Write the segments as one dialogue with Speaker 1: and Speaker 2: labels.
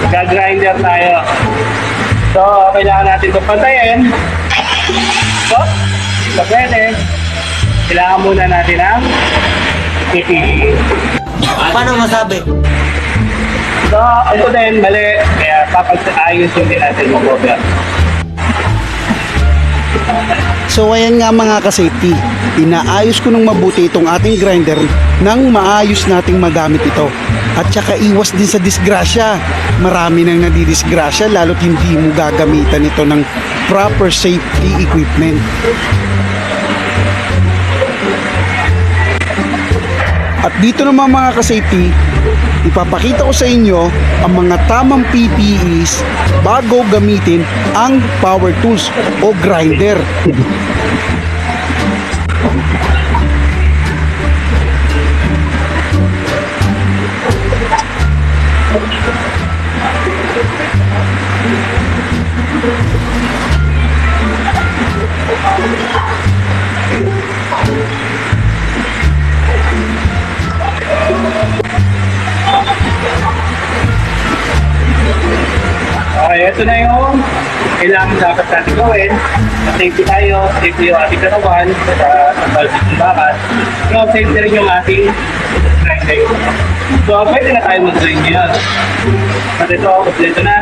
Speaker 1: Gag-grinder tayo. So, kailangan natin ito pantayin. So, ito pwede. Kailangan muna natin ang PPE.
Speaker 2: Paano masabi?
Speaker 1: So, ito din, mali. Kaya papag-ayusin din natin yung cover.
Speaker 3: So ayan nga mga ka-safety, inaayos ko ng mabuti itong ating grinder nang maayos nating magamit ito. At saka iwas din sa disgrasya. Marami nang nadidisgrasya lalo't hindi mo gagamitan ito ng proper safety equipment. At dito naman mga ka-safety, ipapakita ko sa inyo ang mga tamang PPEs bago gamitin ang power tools o grinder.
Speaker 1: Okay, ito na yung kailangan dapat natin gawin. Safety tayo, safety yung ating katawan sa pagbalsik ng bakat. So, safety rin yung ating grinder. So, pwede na tayo mag-grind ngayon. At ito, kompleto na.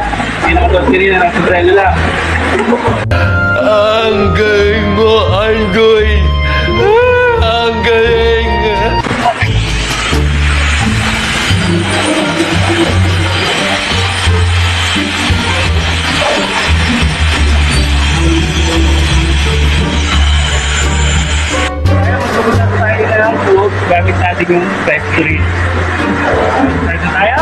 Speaker 1: Pinakadosiri na ng sombrero lang.
Speaker 2: Ang galing mo, Andoy! Ang galing!
Speaker 1: Gamit natin yung factory. Ito tayo.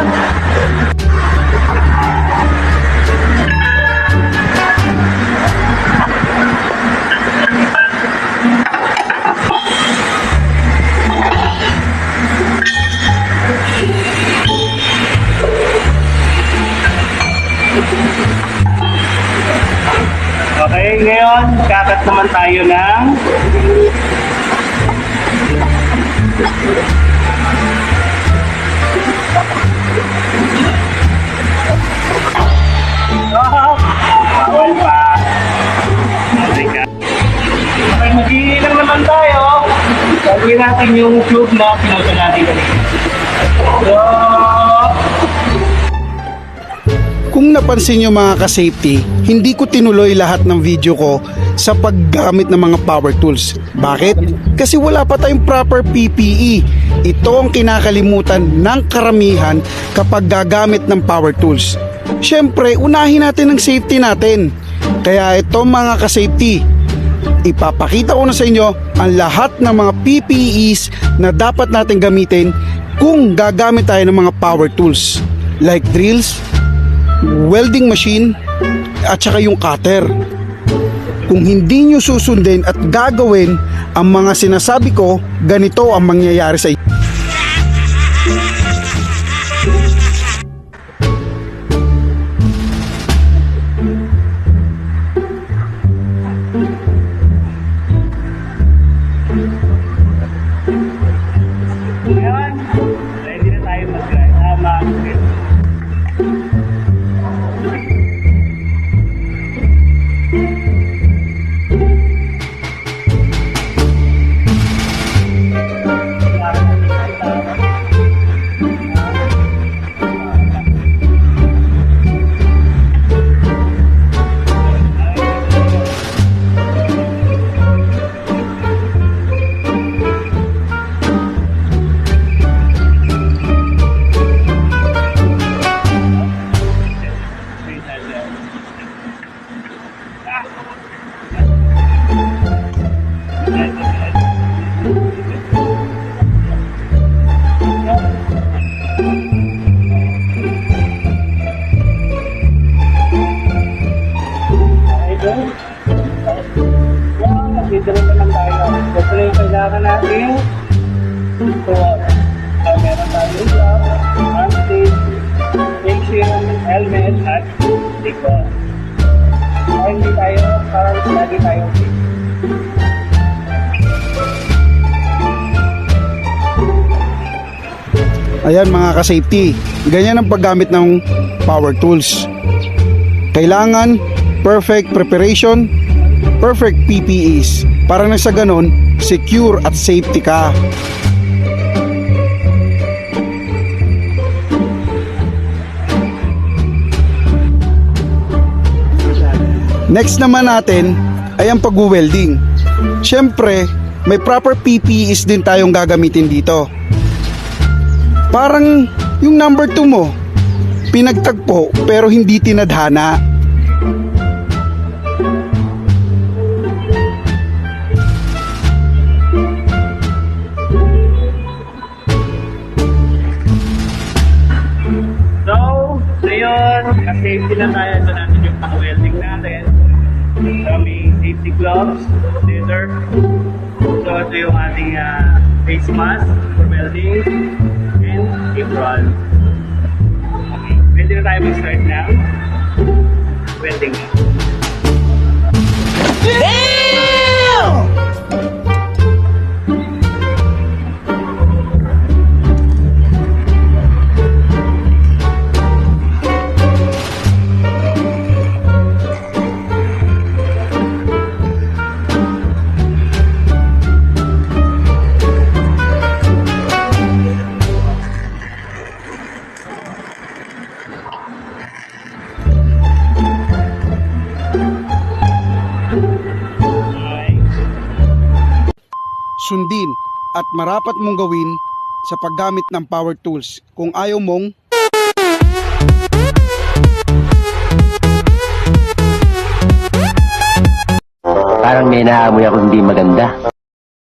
Speaker 1: Okay, ngayon kakat naman tayo ng bawal pa. Okay, mag-iilang naman tayo. Gagawin natin yung tube na pinuto natin kanina. So,
Speaker 3: Kung napansin nyo mga ka-safety, hindi ko tinuloy lahat ng video ko sa paggamit ng mga power tools. Bakit? Kasi wala pa tayong proper PPE. Ito ang kinakalimutan ng karamihan kapag gagamit ng power tools. Siyempre, unahin natin ang safety natin. Kaya ito mga ka-safety, ipapakita ko na sa inyo ang lahat ng mga PPEs na dapat natin gamitin kung gagamit tayo ng mga power tools like drills, welding machine at saka yung cutter. Kung hindi nyo susundin at gagawin ang mga sinasabi ko, ganito ang mangyayari sa inyo.
Speaker 1: ngayon, ready na tayo mag-grind. Dito naman tayo. Ito na yung kailangan natin. So, meron tayo glove, armstate, face shield, helmet, at sticker. So, hindi tayo, parang lagi tayo safe.
Speaker 3: Ayan mga ka-safety, ganyan ang paggamit ng power tools. Kailangan perfect preparation, perfect PPEs para na sa ganon, secure at safety ka. Next naman natin ay ang pag-welding. Siyempre, may proper PPEs din tayong gagamitin dito. Parang yung number 2 mo, pinagtagpo pero hindi tinadhana.
Speaker 1: So, ngayon, safety lang tayo. Ito natin yung pang-welding natin. So, may safety gloves, scissor. So, ito yung ating face mask for welding and apron. Okay, pwede na tayo mag-start ng welding.
Speaker 3: Sundin at marapat mong gawin sa paggamit ng power tools kung ayaw mong
Speaker 4: Parang may naamoy ako hindi maganda.